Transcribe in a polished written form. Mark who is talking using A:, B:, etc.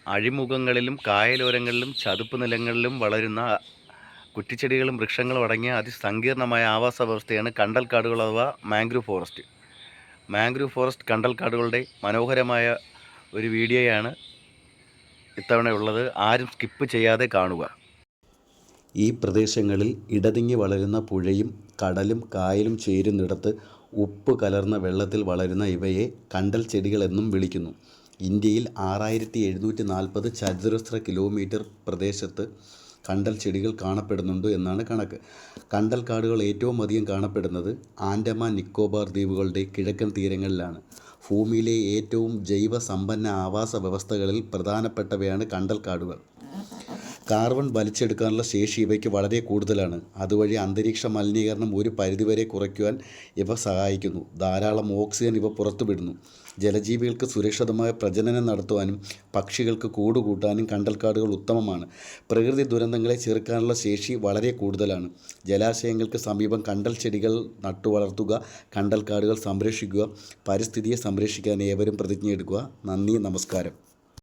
A: അഴിമുഖങ്ങളിലും കായലോരങ്ങളിലും ചതുപ്പ് നിലങ്ങളിലും വളരുന്ന കുറ്റിച്ചെടികളും വൃക്ഷങ്ങളും അടങ്ങിയ അതിസങ്കീർണമായ ആവാസ വ്യവസ്ഥയാണ് കണ്ടൽക്കാടുകൾ അഥവാ മാംഗ്രൂവ് ഫോറസ്റ്റ്. മാംഗ്രൂവ് ഫോറസ്റ്റ് കണ്ടൽക്കാടുകളുടെ മനോഹരമായ ഒരു വീഡിയോയാണ് ഇത്തവണയുള്ളത്. ആരും സ്കിപ്പ് ചെയ്യാതെ കാണുക. ഈ പ്രദേശങ്ങളിൽ ഇടതിങ്ങി വളരുന്ന പുഴയും കടലും കായലും ചേരുന്നിടത്ത് ഉപ്പ് കലർന്ന വെള്ളത്തിൽ വളരുന്ന ഇവയെ കണ്ടൽ ചെടികൾ എന്നും വിളിക്കുന്നു. ഇന്ത്യയിൽ 6740 ചതുരശ്ര കിലോമീറ്റർ പ്രദേശത്ത് കണ്ടൽ ചെടികൾ കാണപ്പെടുന്നുണ്ട് എന്നാണ് കണക്ക്. കണ്ടൽ കാടുകൾ ഏറ്റവും അധികം കാണപ്പെടുന്നത് ആൻഡമാൻ നിക്കോബാർ ദ്വീപുകളുടെ കിഴക്കൻ തീരങ്ങളിലാണ്. ഭൂമിയിലെ ഏറ്റവും ജൈവസമ്പന്ന ആവാസ വ്യവസ്ഥകളിൽ പ്രധാനപ്പെട്ടവയാണ് കണ്ടൽ കാടുകൾ. കാർബൺ വലിച്ചെടുക്കാനുള്ള ശേഷി ഇവയ്ക്ക് വളരെ കൂടുതലാണ്. അതുവഴി അന്തരീക്ഷ മലിനീകരണം ഒരു പരിധിവരെ കുറയ്ക്കുവാൻ ഇവ സഹായിക്കുന്നു. ധാരാളം ഓക്സിജൻ ഇവ പുറത്തുവിടുന്നു. ജലജീവികൾക്ക് സുരക്ഷിതമായ പ്രജനനം നടത്തുവാനും പക്ഷികൾക്ക് കൂടുകൂട്ടാനും കണ്ടൽക്കാടുകൾ ഉത്തമമാണ്. പ്രകൃതി ദുരന്തങ്ങളെ ചെറുക്കാനുള്ള ശേഷി വളരെ കൂടുതലാണ്. ജലാശയങ്ങൾക്ക് സമീപം കണ്ടൽ ചെടികൾ നട്ടുവളർത്തുക, കണ്ടൽക്കാടുകൾ സംരക്ഷിക്കുക, പരിസ്ഥിതിയെ സംരക്ഷിക്കാൻ ഏവരും പ്രതിജ്ഞയെടുക്കുക. നന്ദി, നമസ്കാരം.